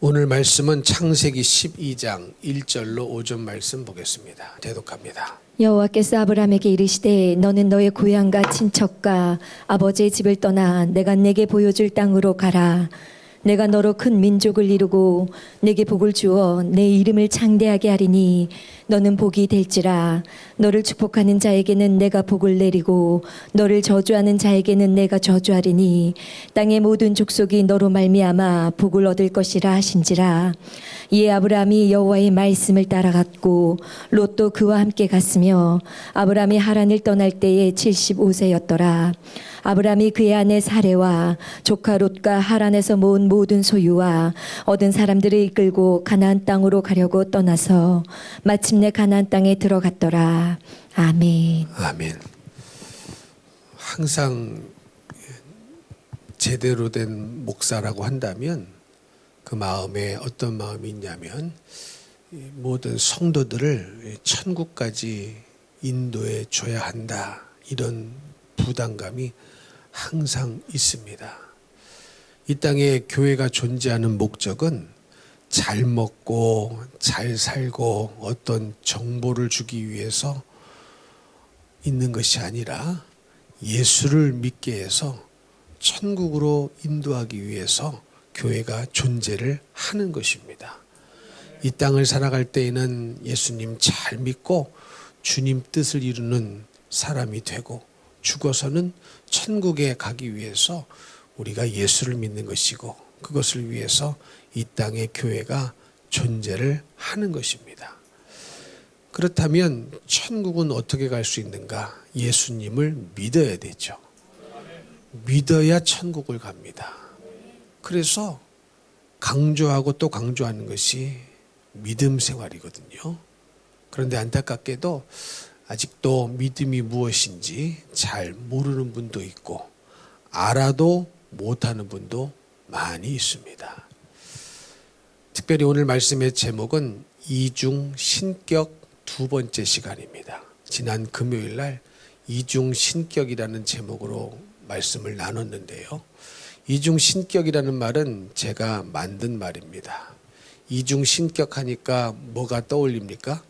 오늘 말씀은 창세기 12장 1절로 5절 말씀 보겠습니다. 대독합니다. 여호와께서 아브라함에게 이르시되 너는 너의 고향과 친척과 아버지의 집을 떠나 내가 내게 보여줄 땅으로 가라. 내가 너로 큰 민족을 이루고 내게 복을 주어 내 이름을 창대하게 하리니 너는 복이 될지라. 너를 축복하는 자에게는 내가 복을 내리고 너를 저주하는 자에게는 내가 저주하리니 땅의 모든 족속이 너로 말미암아 복을 얻을 것이라 하신지라. 이에 아브라함이 여호와의 말씀을 따라갔고 롯도 그와 함께 갔으며 아브라함이 하란을 떠날 때에 75세였더라. 아브라함이 그의 아내 사레와 조카 롯과 하란에서 모은 모든 소유와 얻은 사람들을 이끌고 가나안 땅으로 가려고 떠나서 마침내 가나안 땅에 들어갔더라. 아멘. 아멘. 항상 제대로 된 목사라고 한다면 그 마음에 어떤 마음이 있냐면 모든 성도들을 천국까지 인도해 줘야 한다, 이런 부담감이 항상 있습니다. 이 땅에 교회가 존재하는 목적은 잘 먹고 잘 살고 어떤 정보를 주기 위해서 있는 것이 아니라 예수를 믿게 해서 천국으로 인도하기 위해서 교회가 존재를 하는 것입니다. 이 땅을 살아갈 때에는 예수님 잘 믿고 주님 뜻을 이루는 사람이 되고, 죽어서는 천국에 가기 위해서 우리가 예수를 믿는 것이고, 그것을 위해서 이 땅의 교회가 존재를 하는 것입니다. 그렇다면 천국은 어떻게 갈 수 있는가? 예수님을 믿어야 되죠. 믿어야 천국을 갑니다. 그래서 강조하고 또 강조하는 것이 믿음 생활이거든요. 그런데 안타깝게도 아직도 믿음이 무엇인지 잘 모르는 분도 있고 알아도 못하는 분도 많이 있습니다. 특별히 오늘 말씀의 제목은 이중 신격 두 번째 시간입니다. 지난 금요일 날 이중 신격이라는 제목으로 말씀을 나눴는데요. 이중 신격이라는 말은 제가 만든 말입니다. 이중 신격 하니까 뭐가 떠올립니까?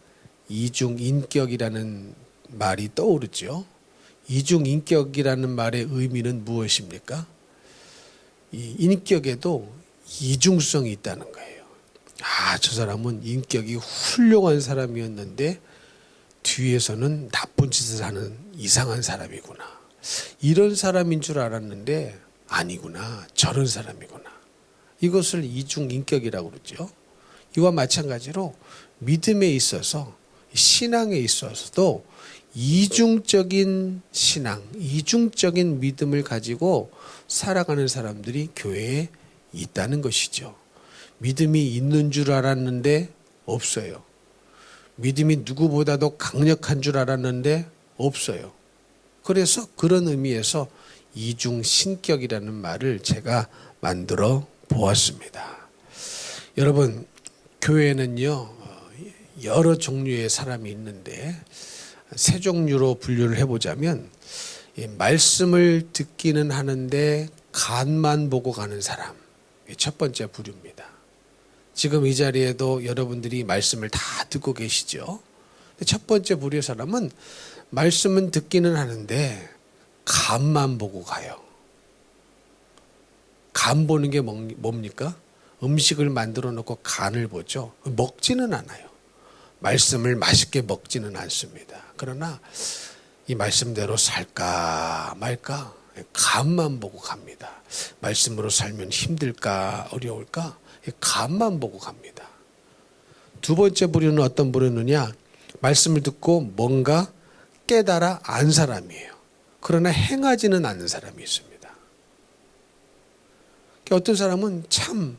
이중 인격이라는 말이 떠오르죠. 이중 인격이라는 말의 의미는 무엇입니까? 이 인격에도 이중성이 있다는 거예요. 저 사람은 인격이 훌륭한 사람이었는데 뒤에서는 나쁜 짓을 하는 이상한 사람이구나. 이런 사람인 줄 알았는데 아니구나. 저런 사람이구나. 이것을 이중인격이라고 그러죠. 이와 마찬가지로 믿음에 있어서, 신앙에 있어서도 이중적인 신앙, 이중적인 믿음을 가지고 살아가는 사람들이 교회에 있다는 것이죠. 믿음이 있는 줄 알았는데 없어요. 믿음이 누구보다도 강력한 줄 알았는데 없어요. 그래서 그런 의미에서 이중신격이라는 말을 제가 만들어 보았습니다. 여러분, 교회는요, 여러 종류의 사람이 있는데 세 종류로 분류를 해보자면, 말씀을 듣기는 하는데 간만 보고 가는 사람, 첫 번째 부류입니다. 지금 이 자리에도 여러분들이 말씀을 다 듣고 계시죠. 첫 번째 부류의 사람은 말씀은 듣기는 하는데 간만 보고 가요. 간 보는 게 뭡니까? 음식을 만들어 놓고 간을 보죠. 먹지는 않아요. 말씀을 맛있게 먹지는 않습니다. 그러나 이 말씀대로 살까 말까 간만 보고 갑니다. 말씀으로 살면 힘들까 어려울까 간만 보고 갑니다. 두 번째 부류는 어떤 부류느냐? 말씀을 듣고 뭔가 깨달아 안 사람이에요. 그러나 행하지는 않는 사람이 있습니다. 어떤 사람은 참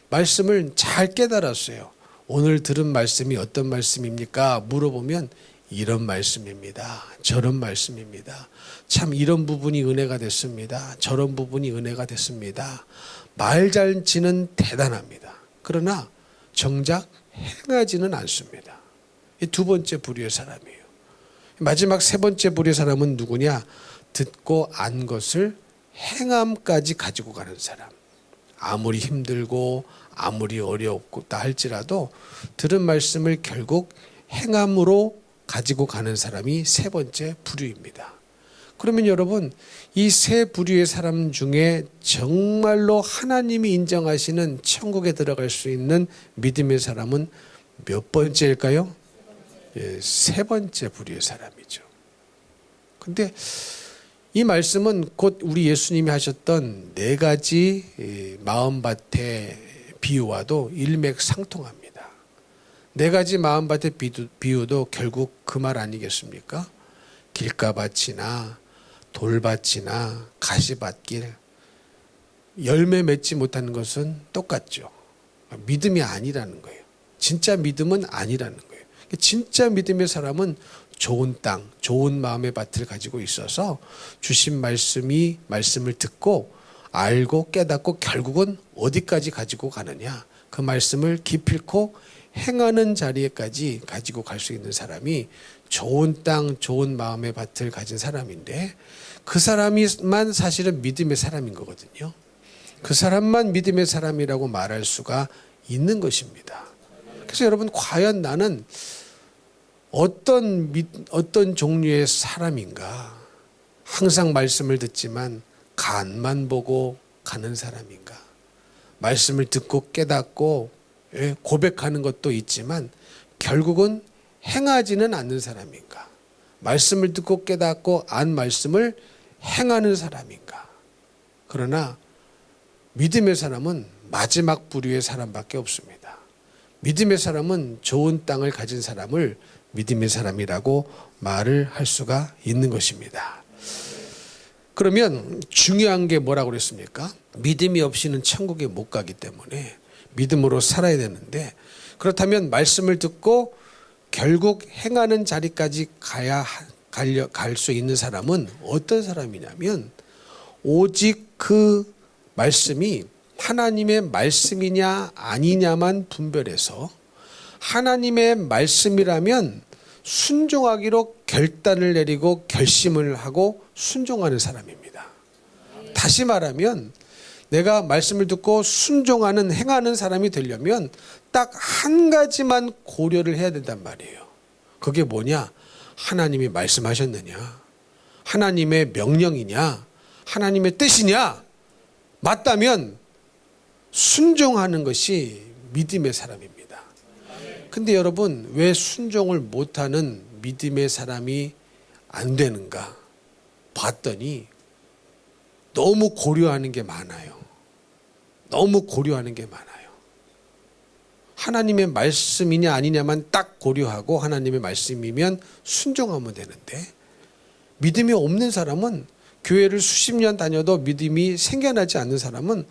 말씀을 잘 깨달았어요. 오늘 들은 말씀이 어떤 말씀입니까? 물어보면 이런 말씀입니다. 저런 말씀입니다. 참 이런 부분이 은혜가 됐습니다. 저런 부분이 은혜가 됐습니다. 말잘지는 대단합니다. 그러나 정작 행하지는 않습니다. 이 두 번째 부류의 사람이에요. 마지막 세 번째 부류의 사람은 누구냐? 듣고 안 것을 행함까지 가지고 가는 사람. 아무리 힘들고 아무리 어렵다 할지라도 들은 말씀을 결국 행함으로 가지고 가는 사람이 세 번째 부류입니다. 그러면 여러분, 이 세 부류의 사람 중에 정말로 하나님이 인정하시는 천국에 들어갈 수 있는 믿음의 사람은 몇 번째일까요? 세 번째 부류의 사람이죠. 근데 이 말씀은 곧 우리 예수님이 하셨던 네 가지 마음밭의 비유와도 일맥상통합니다. 네 가지 마음밭의 비유도 결국 그 말 아니겠습니까? 길가밭이나 돌밭이나 가시밭길, 열매 맺지 못하는 것은 똑같죠. 믿음이 아니라는 거예요. 진짜 믿음은 아니라는 거예요. 진짜 믿음의 사람은 좋은 땅, 좋은 마음의 밭을 가지고 있어서 주신 말씀을 듣고 알고 깨닫고 결국은 어디까지 가지고 가느냐. 그 말씀을 기필코 행하는 자리에까지 가지고 갈 수 있는 사람이 좋은 땅, 좋은 마음의 밭을 가진 사람인데 그 사람이만 사실은 믿음의 사람인 거거든요. 그 사람만 믿음의 사람이라고 말할 수가 있는 것입니다. 그래서 여러분, 과연 나는 어떤 종류의 사람인가? 항상 말씀을 듣지만 간만 보고 가는 사람인가? 말씀을 듣고 깨닫고 고백하는 것도 있지만 결국은 행하지는 않는 사람인가? 말씀을 듣고 깨닫고 안 말씀을 행하는 사람인가? 그러나 믿음의 사람은 마지막 부류의 사람밖에 없습니다. 믿음의 사람은 좋은 땅을 가진 사람을 믿음의 사람이라고 말을 할 수가 있는 것입니다. 그러면 중요한 게 뭐라고 그랬습니까? 믿음이 없이는 천국에 못 가기 때문에 믿음으로 살아야 되는데, 그렇다면 말씀을 듣고 결국 행하는 자리까지 갈 수 있는 사람은 어떤 사람이냐면 오직 그 말씀이 하나님의 말씀이냐 아니냐만 분별해서 하나님의 말씀이라면 순종하기로 결단을 내리고 결심을 하고 순종하는 사람입니다. 다시 말하면 내가 말씀을 듣고 순종하는, 행하는 사람이 되려면 딱 한 가지만 고려를 해야 된단 말이에요. 그게 뭐냐? 하나님이 말씀하셨느냐? 하나님의 명령이냐? 하나님의 뜻이냐? 맞다면 순종하는 것이 믿음의 사람입니다. 근데 여러분, 왜 순종을 못하는 믿음의 사람이 안 되는가 봤더니 너무 고려하는 게 많아요. 너무 고려하는 게 많아요. 하나님의 말씀이냐 아니냐만 딱 고려하고 하나님의 말씀이면 순종하면 되는데, 믿음이 없는 사람은, 교회를 수십 년 다녀도 믿음이 생겨나지 않는 사람은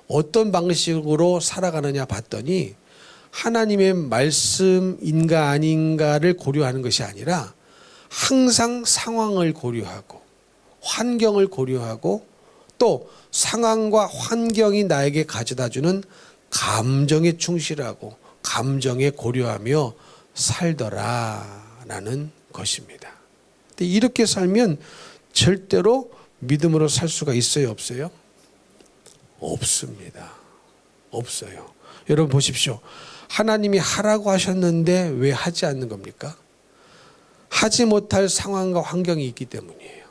어떤 방식으로 살아가느냐 봤더니 하나님의 말씀인가 아닌가를 고려하는 것이 아니라 항상 상황을 고려하고 환경을 고려하고 또 상황과 환경이 나에게 가져다주는 감정에 충실하고 감정에 고려하며 살더라라는 것입니다. 근데 이렇게 살면 절대로 믿음으로 살 수가 있어요, 없어요? 없습니다. 없어요. 여러분 보십시오. 하나님이 하라고 하셨는데 왜 하지 않는 겁니까? 하지 못할 상황과 환경이 있기 때문이에요.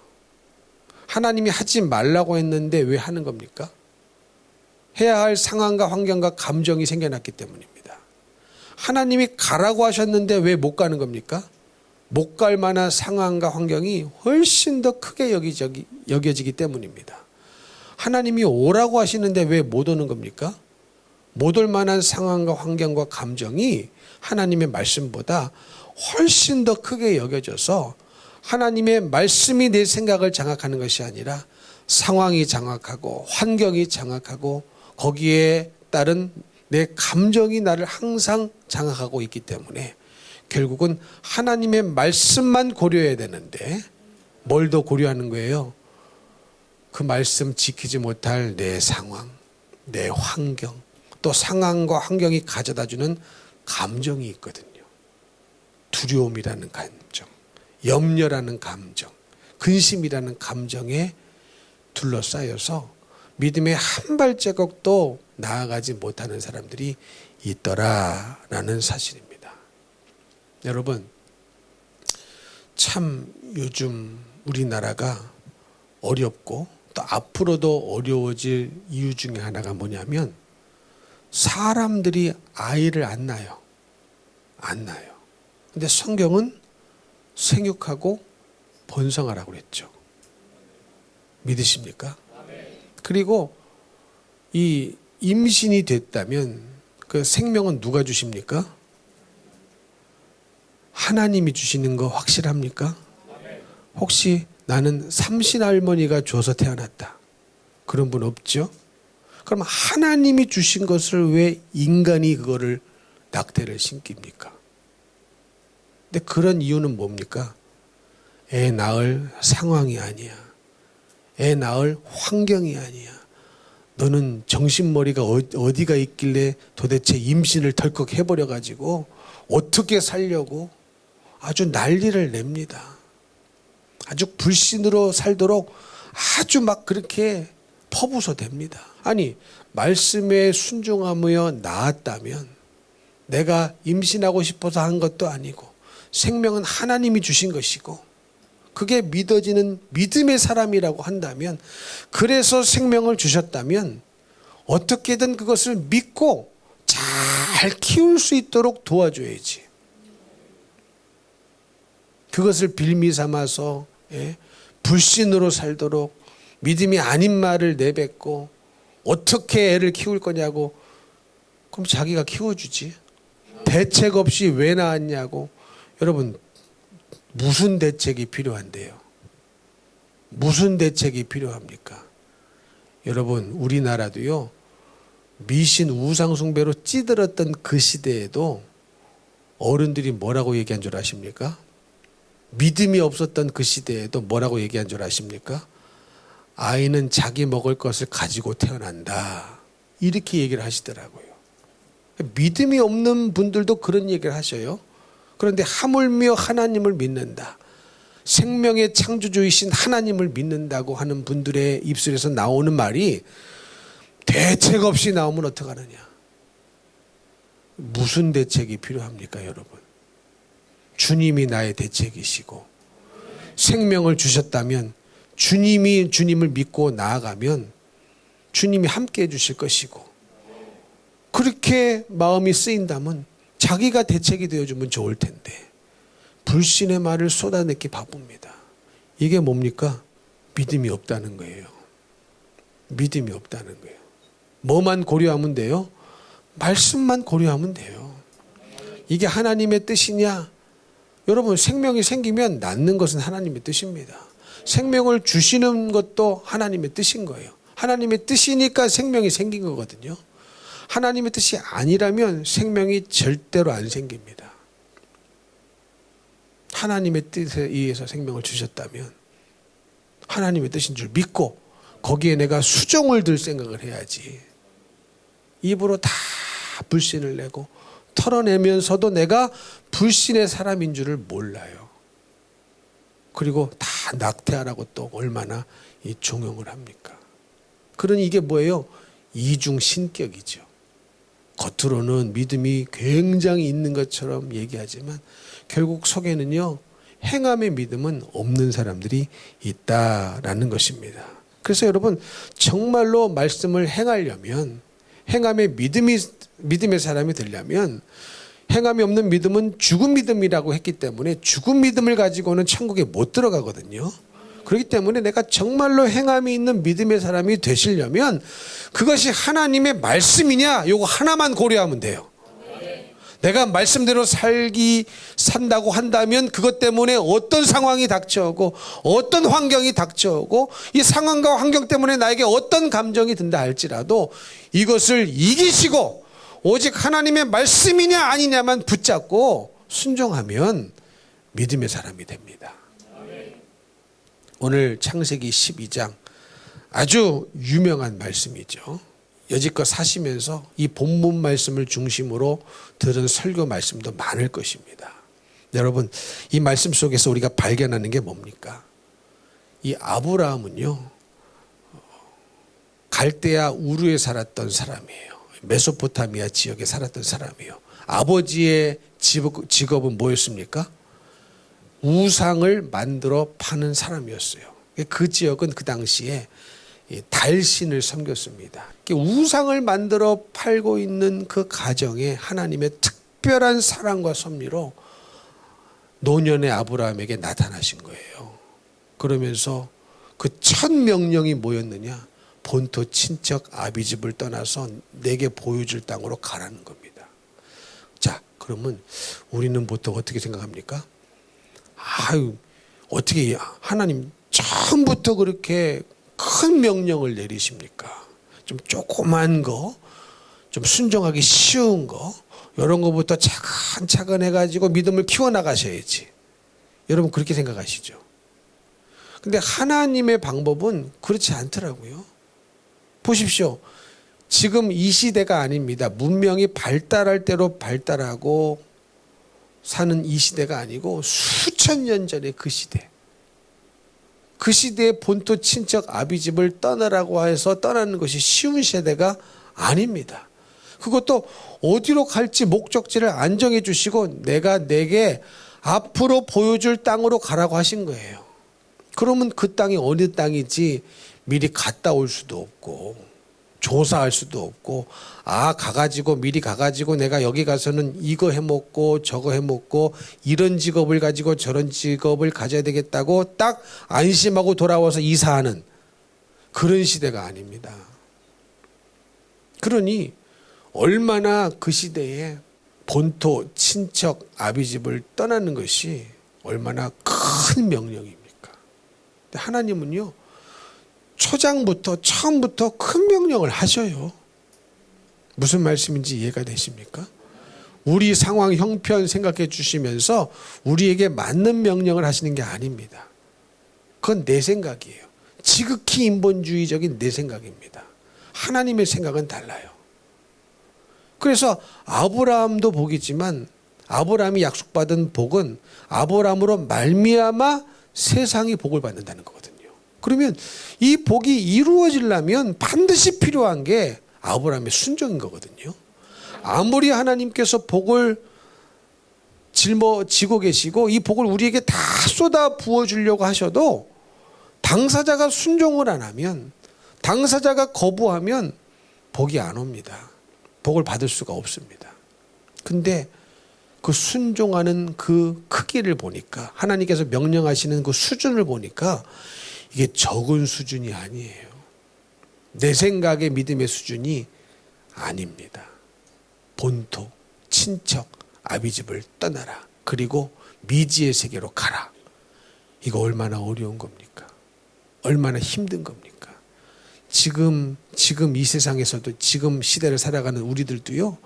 하나님이 하지 말라고 했는데 왜 하는 겁니까? 해야 할 상황과 환경과 감정이 생겨났기 때문입니다. 하나님이 가라고 하셨는데 왜 못 가는 겁니까? 못 갈 만한 상황과 환경이 훨씬 더 크게 여겨지기 때문입니다. 하나님이 오라고 하시는데 왜 못 오는 겁니까? 못 올 만한 상황과 환경과 감정이 하나님의 말씀보다 훨씬 더 크게 여겨져서 하나님의 말씀이 내 생각을 장악하는 것이 아니라 상황이 장악하고 환경이 장악하고 거기에 따른 내 감정이 나를 항상 장악하고 있기 때문에 결국은 하나님의 말씀만 고려해야 되는데 뭘 더 고려하는 거예요? 그 말씀 지키지 못할 내 상황, 내 환경, 또 상황과 환경이 가져다주는 감정이 있거든요. 두려움이라는 감정, 염려라는 감정, 근심이라는 감정에 둘러싸여서 믿음의 한 발자국도 나아가지 못하는 사람들이 있더라라는 사실입니다. 여러분, 참 요즘 우리나라가 어렵고 또 앞으로도 어려워질 이유 중에 하나가 뭐냐면 사람들이 아이를 안 낳아요. 안 낳아요. 근데 성경은 생육하고 번성하라고 그랬죠. 믿으십니까? 그리고 이 임신이 됐다면 그 생명은 누가 주십니까? 하나님이 주시는 거 확실합니까? 혹시 나는 삼신할머니가 줘서 태어났다, 그런 분 없죠? 그럼 하나님이 주신 것을 왜 인간이 그거를 낙태를 심깁니까? 근데 그런 이유는 뭡니까? 애 낳을 상황이 아니야. 애 낳을 환경이 아니야. 너는 정신머리가 어디가 있길래 도대체 임신을 덜컥 해버려가지고 어떻게 살려고 아주 난리를 냅니다. 아주 불신으로 살도록 아주 막 그렇게 퍼부숴댑니다. 아니, 말씀에 순종하며 낳았다면 내가 임신하고 싶어서 한 것도 아니고 생명은 하나님이 주신 것이고 그게 믿어지는 믿음의 사람이라고 한다면, 그래서 생명을 주셨다면 어떻게든 그것을 믿고 잘 키울 수 있도록 도와줘야지. 그것을 빌미 삼아서 불신으로 살도록 믿음이 아닌 말을 내뱉고 어떻게 애를 키울 거냐고, 그럼 자기가 키워주지. 대책 없이 왜 낳았냐고. 여러분, 무슨 대책이 필요한데요? 무슨 대책이 필요합니까? 여러분, 우리나라도요, 미신 우상 숭배로 찌들었던 그 시대에도 어른들이 뭐라고 얘기한 줄 아십니까? 믿음이 없었던 그 시대에도 뭐라고 얘기한 줄 아십니까? 아이는 자기 먹을 것을 가지고 태어난다, 이렇게 얘기를 하시더라고요. 믿음이 없는 분들도 그런 얘기를 하셔요. 그런데 하물며 하나님을 믿는다, 생명의 창조주이신 하나님을 믿는다고 하는 분들의 입술에서 나오는 말이 대책 없이 나오면 어떡하느냐. 무슨 대책이 필요합니까, 여러분? 주님이 나의 대책이시고 생명을 주셨다면 주님이 주님을 믿고 나아가면 주님이 함께 해주실 것이고, 그렇게 마음이 쓰인다면 자기가 대책이 되어주면 좋을 텐데 불신의 말을 쏟아내기 바쁩니다. 이게 뭡니까? 믿음이 없다는 거예요. 믿음이 없다는 거예요. 뭐만 고려하면 돼요? 말씀만 고려하면 돼요. 이게 하나님의 뜻이냐? 여러분, 생명이 생기면 낳는 것은 하나님의 뜻입니다. 생명을 주시는 것도 하나님의 뜻인 거예요. 하나님의 뜻이니까 생명이 생긴 거거든요. 하나님의 뜻이 아니라면 생명이 절대로 안 생깁니다. 하나님의 뜻에 의해서 생명을 주셨다면 하나님의 뜻인 줄 믿고 거기에 내가 수종을 들 생각을 해야지. 입으로 다 불신을 내고 털어내면서도 내가 불신의 사람인 줄을 몰라요. 그리고 다 낙태하라고 또 얼마나 이 종용을 합니까? 그러니 이게 뭐예요? 이중신격이죠. 겉으로는 믿음이 굉장히 있는 것처럼 얘기하지만 결국 속에는요, 행함의 믿음은 없는 사람들이 있다라는 것입니다. 그래서 여러분, 정말로 말씀을 행하려면, 행함의 믿음의 사람이 되려면, 행함이 없는 믿음은 죽은 믿음이라고 했기 때문에 죽은 믿음을 가지고는 천국에 못 들어가거든요. 그렇기 때문에 내가 정말로 행함이 있는 믿음의 사람이 되시려면 그것이 하나님의 말씀이냐, 요거 하나만 고려하면 돼요. 내가 말씀대로 산다고 한다면 그것 때문에 어떤 상황이 닥쳐오고 어떤 환경이 닥쳐오고 이 상황과 환경 때문에 나에게 어떤 감정이 든다 할지라도 이것을 이기시고 오직 하나님의 말씀이냐 아니냐만 붙잡고 순종하면 믿음의 사람이 됩니다. 오늘 창세기 12장 아주 유명한 말씀이죠. 여지껏 사시면서 이 본문 말씀을 중심으로 들은 설교 말씀도 많을 것입니다. 여러분, 이 말씀 속에서 우리가 발견하는 게 뭡니까? 이 아브라함은요, 갈대아 우르에 살았던 사람이에요. 메소포타미아 지역에 살았던 사람이에요. 아버지의 직업은 뭐였습니까? 우상을 만들어 파는 사람이었어요. 그 지역은 그 당시에 달신을 섬겼습니다. 우상을 만들어 팔고 있는 그 가정에 하나님의 특별한 사랑과 섭리로 노년의 아브라함에게 나타나신 거예요. 그러면서 그 첫 명령이 뭐였느냐? 본토 친척 아비집을 떠나서 내게 보여줄 땅으로 가라는 겁니다. 자, 그러면 우리는 보통 어떻게 생각합니까? 아유, 어떻게 하나님 처음부터 그렇게 큰 명령을 내리십니까? 좀 조그만 거, 좀 순종하기 쉬운 거, 이런 거부터 차근차근 해가지고 믿음을 키워나가셔야지. 여러분 그렇게 생각하시죠? 근데 하나님의 방법은 그렇지 않더라고요. 보십시오. 지금 이 시대가 아닙니다. 문명이 발달할 대로 발달하고 사는 이 시대가 아니고 수천 년 전의 그 시대. 그 시대의 본토 친척 아비집을 떠나라고 해서 떠나는 것이 쉬운 시대가 아닙니다. 그것도 어디로 갈지 목적지를 안정해 주시고 내가 내게 앞으로 보여줄 땅으로 가라고 하신 거예요. 그러면 그 땅이 어느 땅이지 미리 갔다 올 수도 없고 조사할 수도 없고 가가지고 미리 가가지고 내가 여기 가서는 이거 해먹고 저거 해먹고 이런 직업을 가지고 저런 직업을 가져야 되겠다고 딱 안심하고 돌아와서 이사하는 그런 시대가 아닙니다. 그러니 얼마나 그 시대에 본토 친척 아비집을 떠나는 것이 얼마나 큰 명령입니까? 근데 하나님은요 초장부터 처음부터 큰 명령을 하셔요. 무슨 말씀인지 이해가 되십니까? 우리 상황 형편 생각해 주시면서 우리에게 맞는 명령을 하시는 게 아닙니다. 그건 내 생각이에요. 지극히 인본주의적인 내 생각입니다. 하나님의 생각은 달라요. 그래서 아브라함도 복이지만 아브라함이 약속받은 복은 아브라함으로 말미암아 세상이 복을 받는다는 거거든요. 그러면 이 복이 이루어지려면 반드시 필요한 게 아브라함의 순종인 거거든요. 아무리 하나님께서 복을 짊어지고 계시고 이 복을 우리에게 다 쏟아 부어주려고 하셔도 당사자가 순종을 안 하면 당사자가 거부하면 복이 안 옵니다. 복을 받을 수가 없습니다. 근데 그 순종하는 그 크기를 보니까 하나님께서 명령하시는 그 수준을 보니까 이게 적은 수준이 아니에요. 내 생각의 믿음의 수준이 아닙니다. 본토, 친척, 아비집을 떠나라. 그리고 미지의 세계로 가라. 이거 얼마나 어려운 겁니까? 얼마나 힘든 겁니까? 지금 이 세상에서도 지금 시대를 살아가는 우리들도요.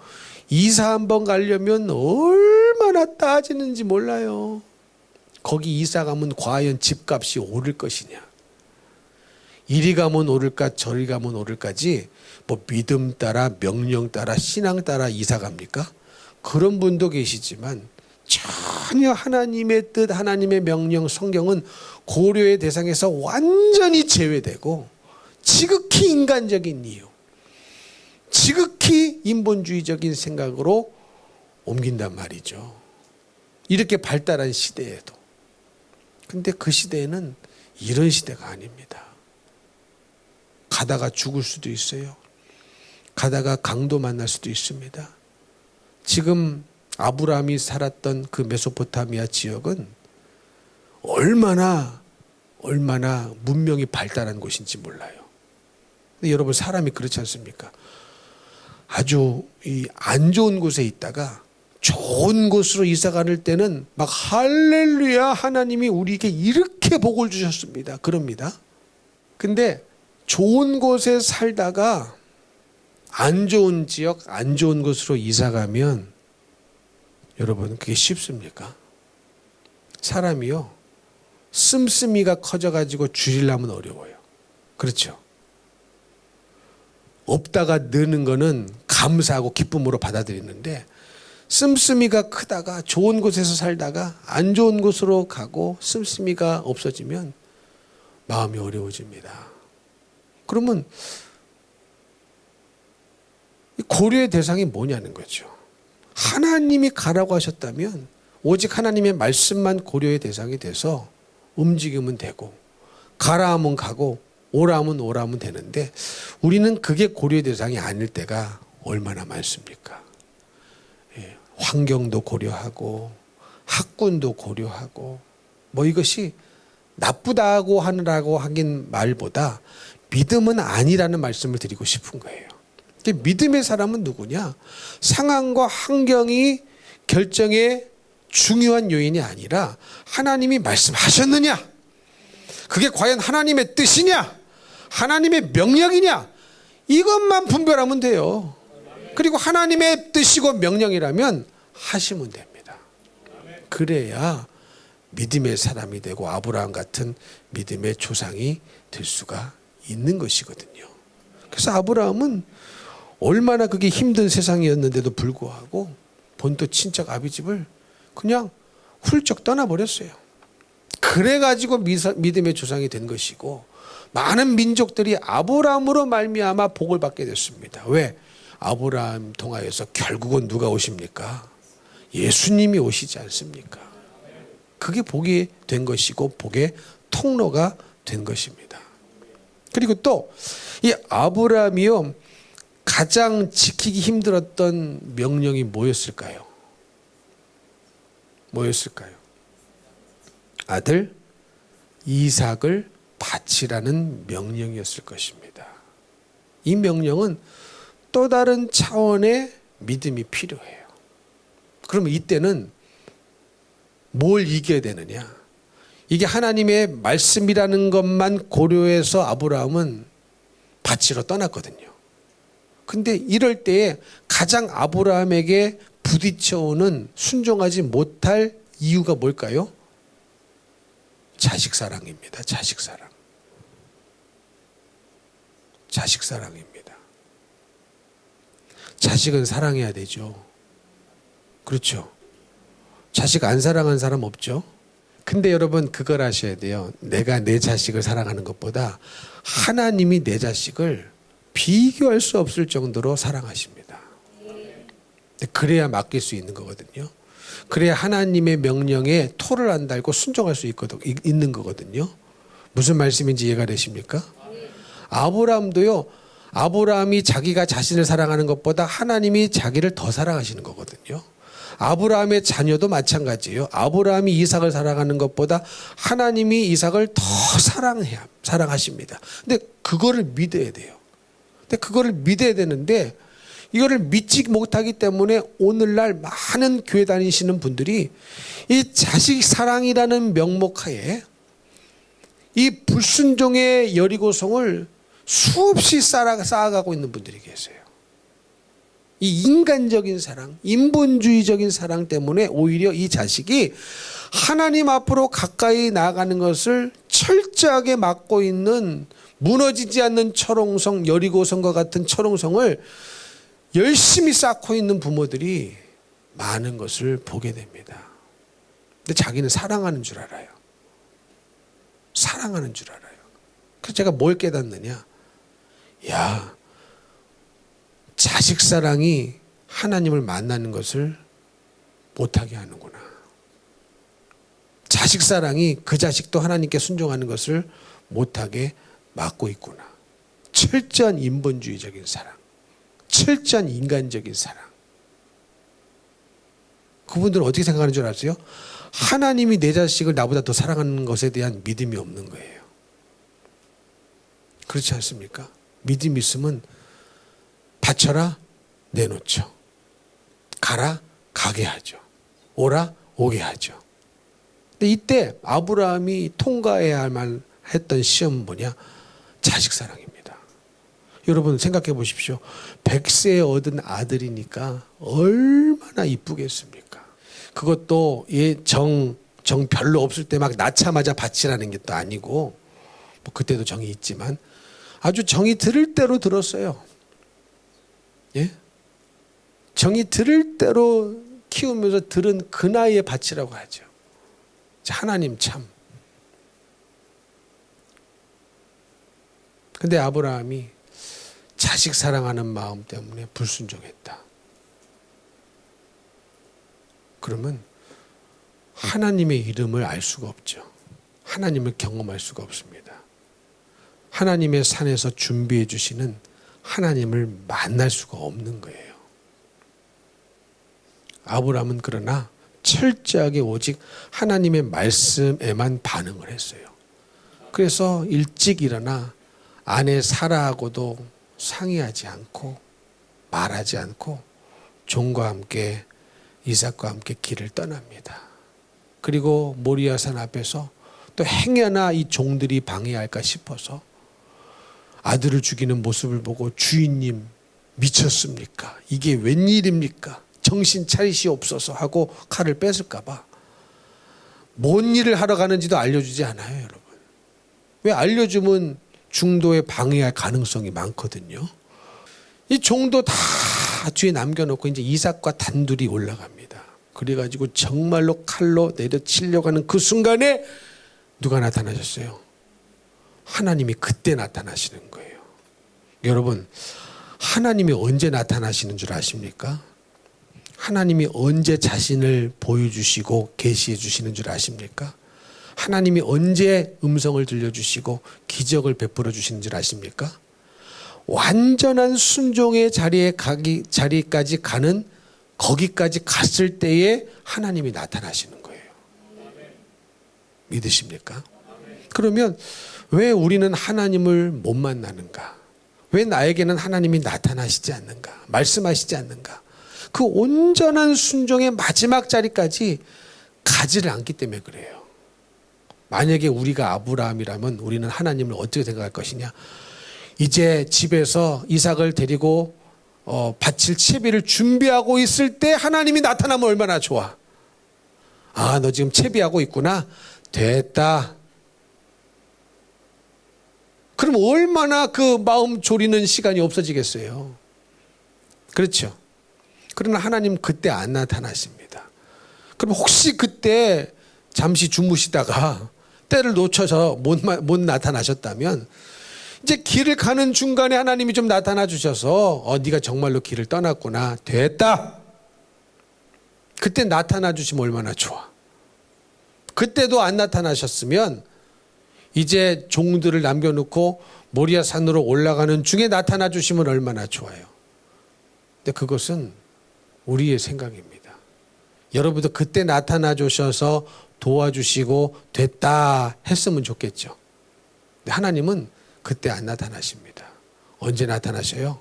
이사 한번 가려면 얼마나 따지는지 몰라요. 거기 이사 가면 과연 집값이 오를 것이냐. 이리 가면 오를까 저리 가면 오를까지 뭐 믿음 따라 명령 따라 신앙 따라 이사 갑니까? 그런 분도 계시지만 전혀 하나님의 뜻 하나님의 명령 성경은 고려의 대상에서 완전히 제외되고 지극히 인간적인 이유 지극히 인본주의적인 생각으로 옮긴단 말이죠. 이렇게 발달한 시대에도. 근데 그 시대에는 이런 시대가 아닙니다. 가다가 죽을 수도 있어요. 가다가 강도 만날 수도 있습니다. 지금 아브라함이 살았던 그 메소포타미아 지역은 얼마나 문명이 발달한 곳인지 몰라요. 근데 여러분 사람이 그렇지 않습니까? 아주 안 좋은 곳에 있다가 좋은 곳으로 이사 가는 때는 막 할렐루야 하나님이 우리에게 이렇게 복을 주셨습니다. 그럽니다. 근데 좋은 곳에 살다가 안 좋은 지역, 안 좋은 곳으로 이사 가면 여러분 그게 쉽습니까? 사람이요. 씀씀이가 커져가지고 줄이려면 어려워요. 그렇죠? 없다가 느는 거는 감사하고 기쁨으로 받아들이는데 씀씀이가 크다가 좋은 곳에서 살다가 안 좋은 곳으로 가고 씀씀이가 없어지면 마음이 어려워집니다. 그러면 고려의 대상이 뭐냐는 거죠. 하나님이 가라고 하셨다면 오직 하나님의 말씀만 고려의 대상이 돼서 움직이면 되고, 가라 하면 가고 오라 하면 오라 하면 되는데, 우리는 그게 고려의 대상이 아닐 때가 얼마나 많습니까? 환경도 고려하고 학군도 고려하고, 뭐 이것이 나쁘다고 하느라고 하긴 말보다 믿음은 아니라는 말씀을 드리고 싶은 거예요. 믿음의 사람은 누구냐? 상황과 환경이 결정의 중요한 요인이 아니라 하나님이 말씀하셨느냐? 그게 과연 하나님의 뜻이냐? 하나님의 명령이냐? 이것만 분별하면 돼요. 그리고 하나님의 뜻이고 명령이라면 하시면 됩니다. 그래야 믿음의 사람이 되고 아브라함 같은 믿음의 조상이 될 수가 있는 것이거든요. 그래서 아브라함은 얼마나 그게 힘든 세상이었는데도 불구하고 본토 친척 아비집을 그냥 훌쩍 떠나버렸어요. 그래가지고 믿음의 조상이 된 것이고, 많은 민족들이 아브라함으로 말미암아 복을 받게 됐습니다. 왜? 아브라함 통하여서 결국은 누가 오십니까? 예수님이 오시지 않습니까? 그게 복이 된 것이고 복의 통로가 된 것입니다. 그리고 또 이 아브라함이요, 가장 지키기 힘들었던 명령이 뭐였을까요? 뭐였을까요? 아들 이삭을 바치라는 명령이었을 것입니다. 이 명령은 또 다른 차원의 믿음이 필요해요. 그러면 이때는 뭘 이겨야 되느냐? 이게 하나님의 말씀이라는 것만 고려해서 아브라함은 바치러 떠났거든요. 근데 이럴 때에 가장 아브라함에게 부딪혀오는, 순종하지 못할 이유가 뭘까요? 자식 사랑입니다. 자식 사랑. 자식 사랑입니다. 자식은 사랑해야 되죠. 그렇죠. 자식 안 사랑하는 사람 없죠. 근데 여러분 그걸 아셔야 돼요. 내가 내 자식을 사랑하는 것보다 하나님이 내 자식을 비교할 수 없을 정도로 사랑하십니다. 그래야 맡길 수 있는 거거든요. 그래야 하나님의 명령에 토를 안 달고 순종할 수 있는 거거든요. 무슨 말씀인지 이해가 되십니까? 아브라함도요, 아브라함이 자기가 자신을 사랑하는 것보다 하나님이 자기를 더 사랑하시는 거거든요. 아브라함의 자녀도 마찬가지예요. 아브라함이 이삭을 사랑하는 것보다 하나님이 이삭을 더 사랑하십니다. 근데 그거를 믿어야 돼요. 근데 그거를 믿어야 되는데, 이거를 믿지 못하기 때문에 오늘날 많은 교회 다니시는 분들이 이 자식 사랑이라는 명목하에 이 불순종의 여리고성을 수없이 쌓아가고 있는 분들이 계세요. 이 인간적인 사랑, 인본주의적인 사랑 때문에 오히려 이 자식이 하나님 앞으로 가까이 나아가는 것을 철저하게 막고 있는, 무너지지 않는 철옹성, 여리고성과 같은 철옹성을 열심히 쌓고 있는 부모들이 많은 것을 보게 됩니다. 근데 자기는 사랑하는 줄 알아요. 사랑하는 줄 알아요. 그래서 제가 뭘 깨닫느냐? 야, 자식 사랑이 하나님을 만나는 것을 못하게 하는구나. 자식 사랑이 그 자식도 하나님께 순종하는 것을 못하게 막고 있구나. 철저한 인본주의적인 사랑, 철저한 인간적인 사랑. 그분들은 어떻게 생각하는 줄 아세요? 하나님이 내 자식을 나보다 더 사랑하는 것에 대한 믿음이 없는 거예요. 그렇지 않습니까? 믿음이 있으면 바쳐라 내놓죠. 가라 가게 하죠. 오라 오게 하죠. 근데 이때 아브라함이 통과해야 할 만했던 시험은 뭐냐? 자식 사랑입니다. 여러분 생각해 보십시오. 100세에 얻은 아들이니까 얼마나 이쁘겠습니까? 그것도 정 별로 없을 때 막 낳자마자 바치라는 게 또 아니고, 뭐 그때도 정이 있지만 아주 정이 들을 대로 들었어요. 예? 정이 들을 대로 키우면서 들은 그 나이에 바치라고 하죠. 하나님 참. 근데 아브라함이 자식 사랑하는 마음 때문에 불순종했다. 그러면 하나님의 이름을 알 수가 없죠. 하나님을 경험할 수가 없습니다. 하나님의 산에서 준비해 주시는 하나님을 만날 수가 없는 거예요. 아브라함은 그러나 철저하게 오직 하나님의 말씀에만 반응을 했어요. 그래서 일찍 일어나 아내 사라하고도 상의하지 않고 말하지 않고 종과 함께 이삭과 함께 길을 떠납니다. 그리고 모리아산 앞에서 또 행여나 이 종들이 방해할까 싶어서 아들을 죽이는 모습을 보고 주인님 미쳤습니까? 이게 웬일입니까? 정신 차리시옵소서 하고 칼을 뺏을까 봐 뭔 일을 하러 가는지도 알려주지 않아요, 여러분. 왜 알려주면 중도에 방해할 가능성이 많거든요. 이 종도 다 뒤에 남겨놓고 이제 이삭과 단둘이 올라갑니다. 그래가지고 정말로 칼로 내려치려고 하는 그 순간에 누가 나타나셨어요? 하나님이 그때 나타나시는 거예요. 여러분, 하나님이 언제 나타나시는 줄 아십니까? 하나님이 언제 자신을 보여주시고 계시해 주시는 줄 아십니까? 하나님이 언제 음성을 들려주시고 기적을 베풀어 주시는 줄 아십니까? 완전한 순종의 자리까지 가는 거기까지 갔을 때에 하나님이 나타나시는 거예요. 믿으십니까? 그러면 왜 우리는 하나님을 못 만나는가? 왜 나에게는 하나님이 나타나시지 않는가? 말씀하시지 않는가? 그 온전한 순종의 마지막 자리까지 가지를 않기 때문에 그래요. 만약에 우리가 아브라함이라면 우리는 하나님을 어떻게 생각할 것이냐? 이제 집에서 이삭을 데리고 바칠 채비를 준비하고 있을 때 하나님이 나타나면 얼마나 좋아. 아, 너 지금 채비하고 있구나. 됐다. 그럼 얼마나 그 마음 졸이는 시간이 없어지겠어요. 그렇죠. 그러나 하나님 그때 안 나타나십니다. 그럼 혹시 그때 잠시 주무시다가 때를 놓쳐서 못 나타나셨다면 이제 길을 가는 중간에 하나님이 좀 나타나 주셔서 네가 정말로 길을 떠났구나. 됐다. 그때 나타나 주시면 얼마나 좋아. 그때도 안 나타나셨으면 이제 종들을 남겨놓고 모리아 산으로 올라가는 중에 나타나 주시면 얼마나 좋아요. 근데 그것은 우리의 생각입니다. 여러분도 그때 나타나 주셔서 도와주시고 됐다 했으면 좋겠죠. 근데 하나님은 그때 안 나타나십니다. 언제 나타나셔요?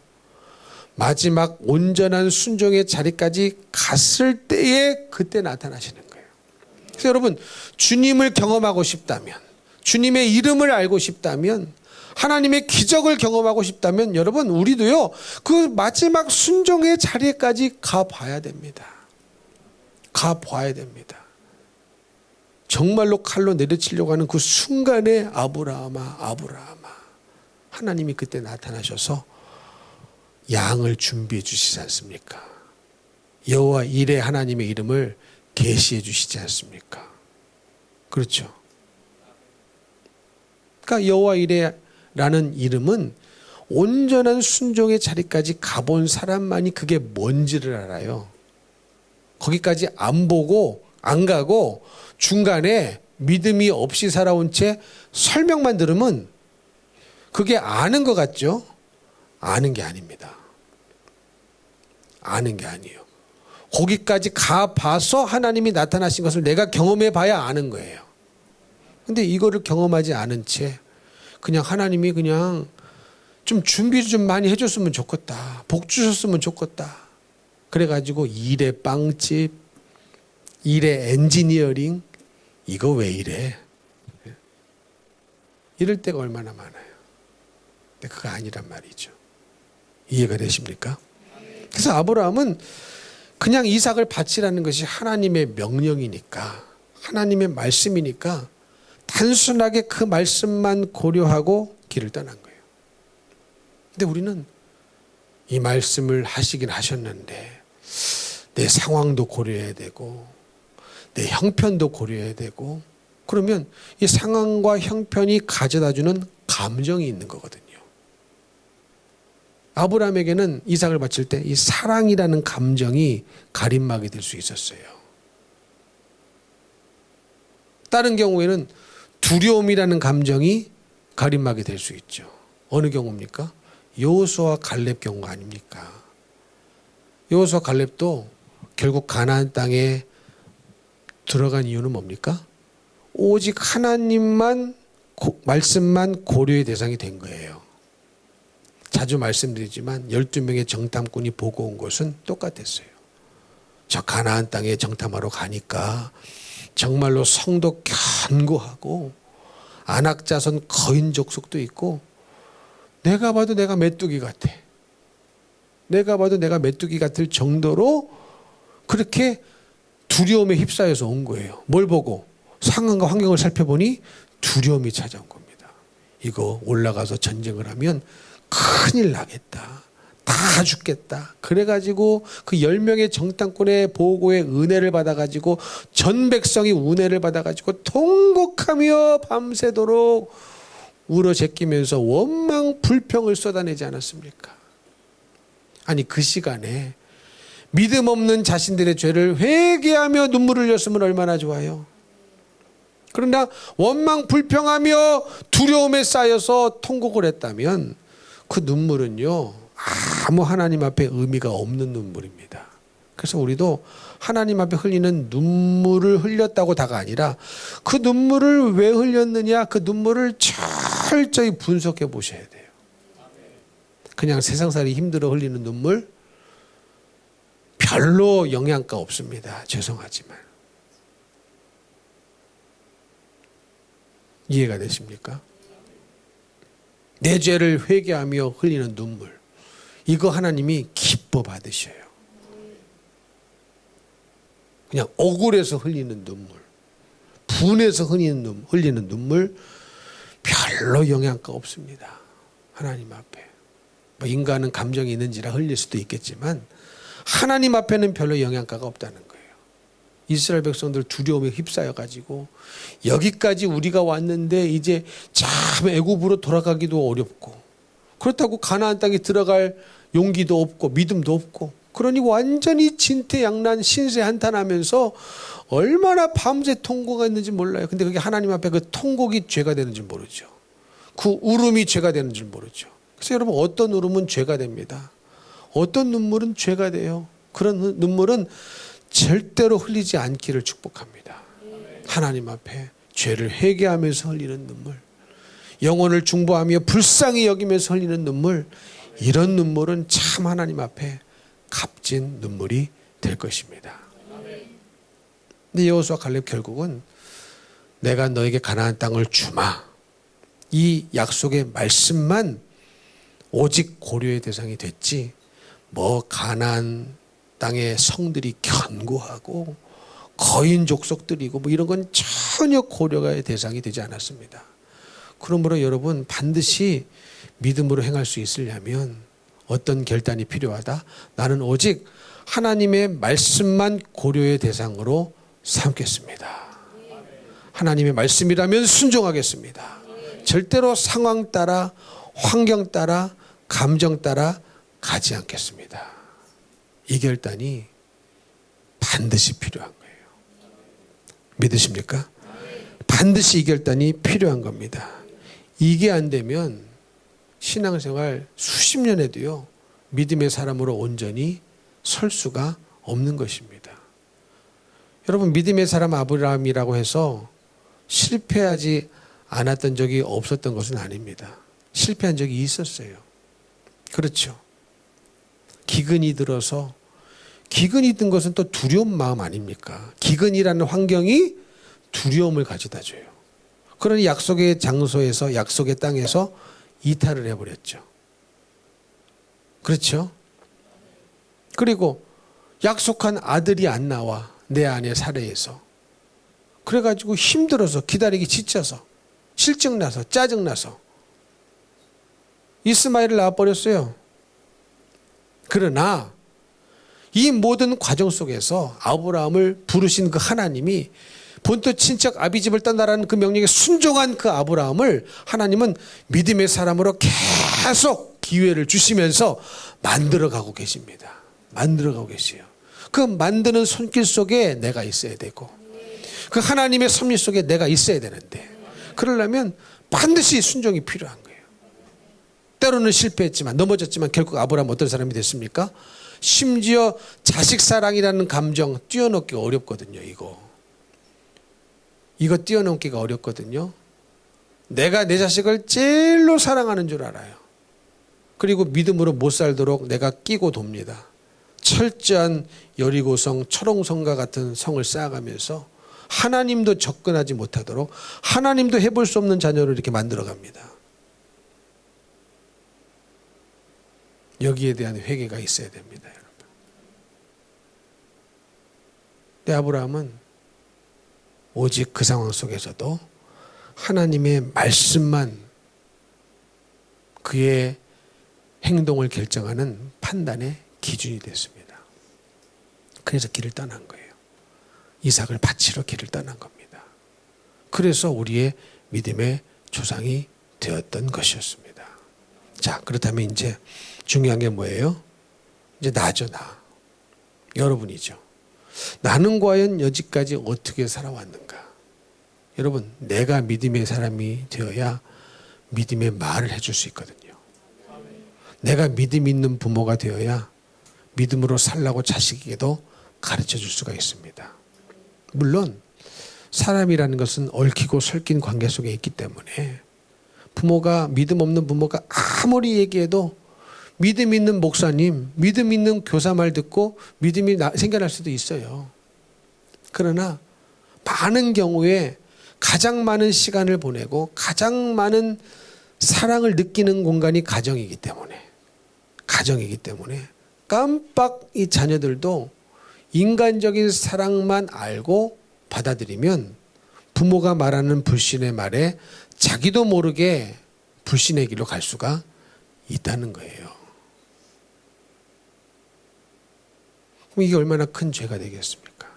마지막 온전한 순종의 자리까지 갔을 때에 그때 나타나시는 거예요. 그래서 여러분, 주님을 경험하고 싶다면, 주님의 이름을 알고 싶다면, 하나님의 기적을 경험하고 싶다면 여러분, 우리도요 그 마지막 순종의 자리까지 가봐야 됩니다. 가봐야 됩니다. 정말로 칼로 내려치려고 하는 그 순간에 아브라함아, 아브라함아, 하나님이 그때 나타나셔서 양을 준비해 주시지 않습니까? 여호와 이레 하나님의 이름을 계시해 주시지 않습니까? 그렇죠. 그러니까 여호와 이레라는 이름은 온전한 순종의 자리까지 가본 사람만이 그게 뭔지를 알아요. 거기까지 안 보고 안 가고 중간에 믿음이 없이 살아온 채 설명만 들으면 그게 아는 것 같죠? 아는 게 아닙니다. 아는 게 아니에요. 거기까지 가봐서 하나님이 나타나신 것을 내가 경험해 봐야 아는 거예요. 근데 이거를 경험하지 않은 채 그냥 하나님이 그냥 좀 준비를 좀 많이 해줬으면 좋겠다. 복 주셨으면 좋겠다. 그래가지고 일에 빵집, 일에 엔지니어링, 이거 왜 이래? 이럴 때가 얼마나 많아요. 근데 그거 아니란 말이죠. 이해가 되십니까? 그래서 아브라함은 그냥 이삭을 바치라는 것이 하나님의 명령이니까, 하나님의 말씀이니까 단순하게 그 말씀만 고려하고 길을 떠난 거예요. 근데 우리는 이 말씀을 하시긴 하셨는데 내 상황도 고려해야 되고 내 형편도 고려해야 되고, 그러면 이 상황과 형편이 가져다주는 감정이 있는 거거든요. 아브라함에게는 이삭을 바칠 때 이 사랑이라는 감정이 가림막이 될 수 있었어요. 다른 경우에는 두려움이라는 감정이 가림막이 될 수 있죠. 어느 경우입니까? 여호수아와 갈렙 경우 아닙니까? 여호수아 갈렙도 결국 가나안 땅에 들어간 이유는 뭡니까? 오직 하나님만 말씀만 고려의 대상이 된 거예요. 자주 말씀드리지만 12명의 정탐꾼이 보고 온 것은 똑같았어요. 저 가나안 땅에 정탐하러 가니까 정말로 성도 견고하고 안악자손 거인 족속도 있고 내가 봐도 내가 메뚜기 같아. 내가 봐도 내가 메뚜기 같을 정도로 그렇게 두려움에 휩싸여서 온 거예요. 뭘 보고? 상황과 환경을 살펴보니 두려움이 찾아온 겁니다. 이거 올라가서 전쟁을 하면 큰일 나겠다. 다 죽겠다. 그래가지고 그 10명의 정탐꾼의 보고에 은혜를 받아가지고 전 백성이 은혜를 받아가지고 통곡하며 밤새도록 울어 제끼면서 원망 불평을 쏟아내지 않았습니까? 아니 그 시간에 믿음 없는 자신들의 죄를 회개하며 눈물을 흘렸으면 얼마나 좋아요. 그러나 원망 불평하며 두려움에 쌓여서 통곡을 했다면 그 눈물은요 아무 하나님 앞에 의미가 없는 눈물입니다. 그래서 우리도 하나님 앞에 흘리는 눈물을 흘렸다고 다가 아니라 그 눈물을 왜 흘렸느냐 그 눈물을 철저히 분석해 보셔야 돼요. 그냥 세상살이 힘들어 흘리는 눈물 별로 영양가 없습니다. 죄송하지만. 이해가 되십니까? 내 죄를 회개하며 흘리는 눈물 이거 하나님이 기뻐 받으셔요. 그냥 억울해서 흘리는 눈물 분해서 흘리는 눈물 별로 영양가 없습니다. 하나님 앞에 뭐 인간은 감정이 있는지라 흘릴 수도 있겠지만 하나님 앞에는 별로 영양가가 없다는 거예요. 이스라엘 백성들 두려움에 휩싸여 가지고 여기까지 우리가 왔는데 이제 참 애굽으로 돌아가기도 어렵고 그렇다고 가나안 땅에 들어갈 용기도 없고 믿음도 없고 그러니 완전히 진퇴양난 신세한탄하면서 얼마나 밤새 통곡가 있는지 몰라요. 근데 그게 하나님 앞에 그 통곡이 죄가 되는 줄 모르죠. 그 울음이 죄가 되는 줄 모르죠. 그래서 여러분 어떤 울음은 죄가 됩니다. 어떤 눈물은 죄가 돼요. 그런 눈물은 절대로 흘리지 않기를 축복합니다. 하나님 앞에 죄를 회개하면서 흘리는 눈물 영혼을 중보하며 불쌍히 여기면서 흘리는 눈물 이런 눈물은 참 하나님 앞에 값진 눈물이 될 것입니다. 근데 여호수아 갈렙 결국은 내가 너에게 가나안 땅을 주마 이 약속의 말씀만 오직 고려의 대상이 됐지 뭐 가나안 땅의 성들이 견고하고 거인 족속들이고 뭐 이런 건 전혀 고려의 대상이 되지 않았습니다. 그러므로 여러분 반드시 믿음으로 행할 수 있으려면 어떤 결단이 필요하다? 나는 오직 하나님의 말씀만 고려의 대상으로 삼겠습니다. 하나님의 말씀이라면 순종하겠습니다. 절대로 상황 따라 환경 따라 감정 따라 가지 않겠습니다. 이 결단이 반드시 필요한 거예요. 믿으십니까? 반드시 이 결단이 필요한 겁니다. 이게 안 되면 신앙생활 수십 년 해도요 믿음의 사람으로 온전히 설 수가 없는 것입니다. 여러분 믿음의 사람 아브라함이라고 해서 실패하지 않았던 적이 없었던 것은 아닙니다. 실패한 적이 있었어요. 그렇죠. 기근이 들어서 기근이 든 것은 또 두려운 마음 아닙니까? 기근이라는 환경이 두려움을 가져다 줘요. 그러니 약속의 장소에서 약속의 땅에서 이탈을 해버렸죠. 그렇죠? 그리고 약속한 아들이 안 나와 내 아내 사례에서 그래가지고 힘들어서 기다리기 지쳐서 실증나서 짜증나서 이스마엘을 낳아버렸어요. 그러나 이 모든 과정 속에서 아브라함을 부르신 그 하나님이 본토 친척 아비집을 떠나라는 그 명령에 순종한 그 아브라함을 하나님은 믿음의 사람으로 계속 기회를 주시면서 만들어가고 계십니다. 만들어가고 계세요. 그 만드는 손길 속에 내가 있어야 되고 그 하나님의 섭리 속에 내가 있어야 되는데 그러려면 반드시 순종이 필요한 거예요. 때로는 실패했지만 넘어졌지만 결국 아브라함 어떤 사람이 됐습니까? 심지어 자식 사랑이라는 감정 뛰어넘기가 어렵거든요. 이거 뛰어넘기가 어렵거든요. 내가 내 자식을 제일로 사랑하는 줄 알아요. 그리고 믿음으로 못 살도록 내가 끼고 돕니다. 철저한 여리고성 철옹성과 같은 성을 쌓아가면서 하나님도 접근하지 못하도록 하나님도 해볼 수 없는 자녀를 이렇게 만들어갑니다. 여기에 대한 회개가 있어야 됩니다. 여러분. 근데 아브라함은 오직 그 상황 속에서도 하나님의 말씀만 그의 행동을 결정하는 판단의 기준이 됐습니다. 그래서 길을 떠난 거예요. 이삭을 바치러 길을 떠난 겁니다. 그래서 우리의 믿음의 조상이 되었던 것이었습니다. 자, 그렇다면 이제 중요한 게 뭐예요? 이제 나죠, 나. 여러분이죠. 나는 과연 여지까지 어떻게 살아왔는가? 여러분, 내가 믿음의 사람이 되어야 믿음의 말을 해줄 수 있거든요. 내가 믿음 있는 부모가 되어야 믿음으로 살라고 자식에게도 가르쳐 줄 수가 있습니다. 물론 사람이라는 것은 얽히고 설킨 관계 속에 있기 때문에 부모가 믿음 없는 부모가 아무리 얘기해도 믿음 있는 목사님, 믿음 있는 교사 말 듣고 믿음이 생겨날 수도 있어요. 그러나 많은 경우에 가장 많은 시간을 보내고 가장 많은 사랑을 느끼는 공간이 가정이기 때문에 깜빡 이 자녀들도 인간적인 사랑만 알고 받아들이면 부모가 말하는 불신의 말에 자기도 모르게 불신의 길로 갈 수가 있다는 거예요. 그럼 이게 얼마나 큰 죄가 되겠습니까?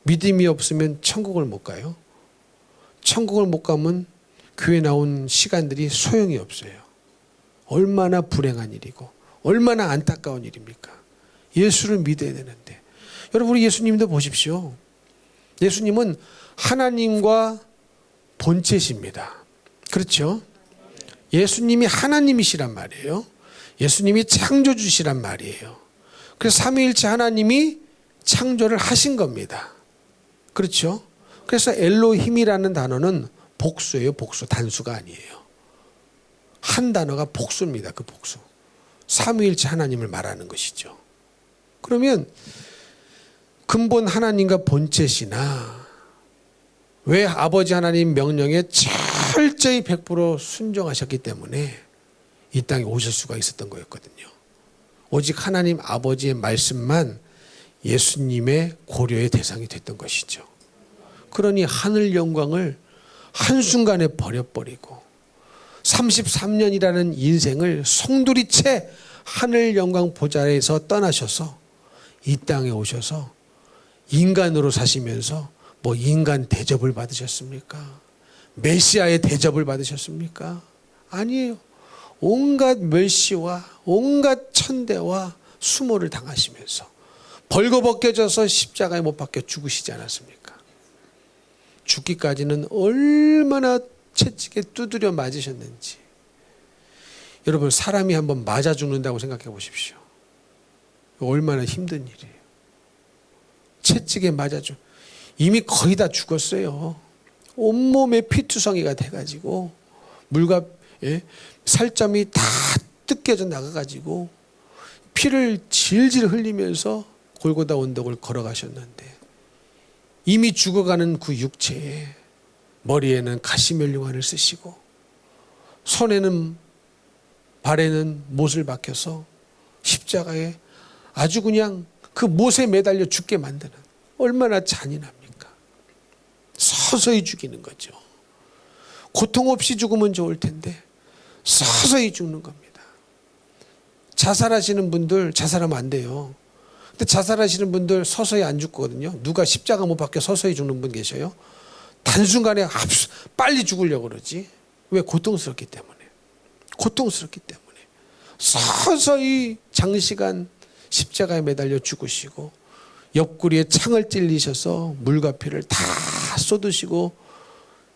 믿음이 없으면 천국을 못 가요. 천국을 못 가면 교회 나온 시간들이 소용이 없어요. 얼마나 불행한 일이고 얼마나 안타까운 일입니까? 예수를 믿어야 되는데. 여러분, 우리 예수님도 보십시오. 예수님은 하나님과 본체십니다. 그렇죠? 예수님이 하나님이시란 말이에요. 예수님이 창조주시란 말이에요. 그래서 삼위일체 하나님이 창조를 하신 겁니다. 그렇죠? 그래서 엘로힘이라는 단어는 복수예요. 복수. 단수가 아니에요. 한 단어가 복수입니다. 그 복수. 삼위일체 하나님을 말하는 것이죠. 그러면 근본 하나님과 본체시나 왜 아버지 하나님 명령에 철저히 100% 순종하셨기 때문에 이 땅에 오실 수가 있었던 거였거든요. 오직 하나님 아버지의 말씀만 예수님의 고려의 대상이 됐던 것이죠. 그러니 하늘 영광을 한순간에 버려버리고 33년이라는 인생을 송두리째 하늘 영광 보좌에서 떠나셔서 이 땅에 오셔서 인간으로 사시면서 뭐 인간 대접을 받으셨습니까? 메시아의 대접을 받으셨습니까? 아니에요. 온갖 멸시와 온갖 천대와 수모를 당하시면서 벌거벗겨져서 십자가에 못 박혀 죽으시지 않았습니까? 죽기까지는 얼마나 채찍에 두드려 맞으셨는지. 여러분, 사람이 한번 맞아 죽는다고 생각해 보십시오. 얼마나 힘든 일이에요. 채찍에 맞아 이미 거의 다 죽었어요. 온몸에 피투성이가 돼가지고 물과 살점이 다 뜯겨져 나가가지고 피를 질질 흘리면서 골고다 언덕을 걸어가셨는데 이미 죽어가는 그 육체에 머리에는 가시면류관을 쓰시고 손에는 발에는 못을 박혀서 십자가에 아주 그냥 그 못에 매달려 죽게 만드는, 얼마나 잔인합니까? 서서히 죽이는 거죠. 고통 없이 죽으면 좋을 텐데 서서히 죽는 겁니다. 자살하시는 분들 자살하면 안 돼요. 근데 자살하시는 분들 서서히 안 죽거든요. 누가 십자가 못 박혀 서서히 죽는 분 계셔요? 단순간에 빨리 죽으려고 그러지. 왜? 고통스럽기 때문에. 고통스럽기 때문에. 서서히 장시간 십자가에 매달려 죽으시고 옆구리에 창을 찔리셔서 물과 피를 다 쏟으시고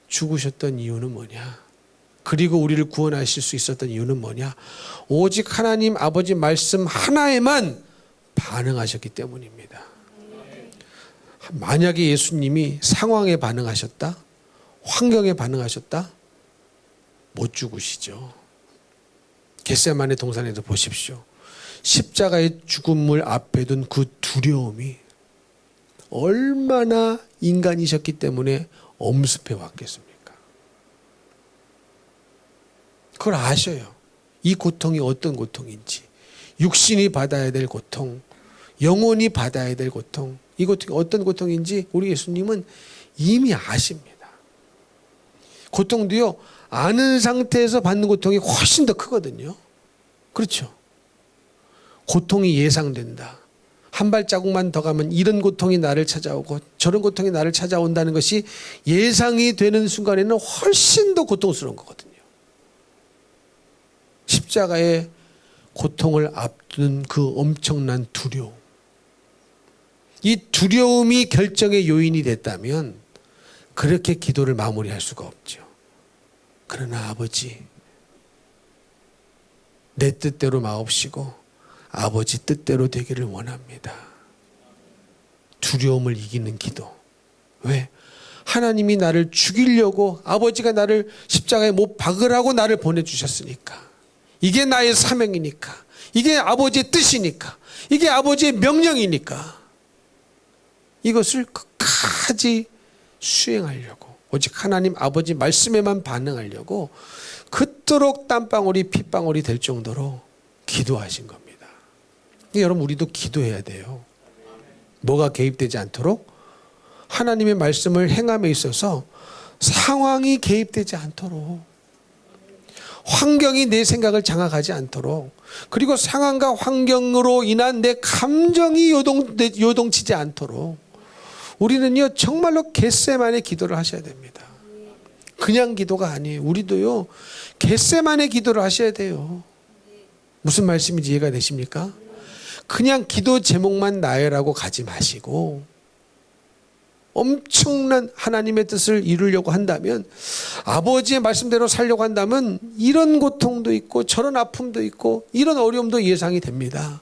죽으셨던 이유는 뭐냐? 그리고 우리를 구원하실 수 있었던 이유는 뭐냐? 오직 하나님 아버지 말씀 하나에만 반응하셨기 때문입니다. 만약에 예수님이 상황에 반응하셨다? 환경에 반응하셨다? 못 죽으시죠. 겟세마네 동산에도 보십시오. 십자가의 죽음을 앞에 둔 그 두려움이 얼마나 인간이셨기 때문에 엄습해 왔겠습니까? 그걸 아셔요. 이 고통이 어떤 고통인지. 육신이 받아야 될 고통, 영혼이 받아야 될 고통, 이 고통이 어떤 고통인지 우리 예수님은 이미 아십니다. 고통도요, 아는 상태에서 받는 고통이 훨씬 더 크거든요. 그렇죠? 고통이 예상된다. 한 발자국만 더 가면 이런 고통이 나를 찾아오고 저런 고통이 나를 찾아온다는 것이 예상이 되는 순간에는 훨씬 더 고통스러운 거거든요. 십자가의 고통을 앞둔 그 엄청난 두려움. 이 두려움이 결정의 요인이 됐다면 그렇게 기도를 마무리할 수가 없죠. 그러나 아버지, 내 뜻대로 마옵시고 아버지 뜻대로 되기를 원합니다. 두려움을 이기는 기도. 왜? 하나님이 나를 죽이려고 아버지가 나를 십자가에 못 박으라고 나를 보내주셨으니까. 이게 나의 사명이니까. 이게 아버지의 뜻이니까. 이게 아버지의 명령이니까. 이것을 끝까지 수행하려고. 오직 하나님 아버지 말씀에만 반응하려고 그토록 땀방울이 핏방울이 될 정도로 기도하신 겁니다. 여러분, 우리도 기도해야 돼요. 뭐가 개입되지 않도록? 하나님의 말씀을 행함에 있어서 상황이 개입되지 않도록, 환경이 내 생각을 장악하지 않도록, 그리고 상황과 환경으로 인한 내 감정이 요동치지 않도록 우리는요 정말로 겟세마네 기도를 하셔야 됩니다. 그냥 기도가 아니에요. 우리도요 겟세마네 기도를 하셔야 돼요. 무슨 말씀인지 이해가 되십니까? 그냥 기도 제목만 나열하고 가지 마시고 엄청난 하나님의 뜻을 이루려고 한다면, 아버지의 말씀대로 살려고 한다면 이런 고통도 있고 저런 아픔도 있고 이런 어려움도 예상이 됩니다.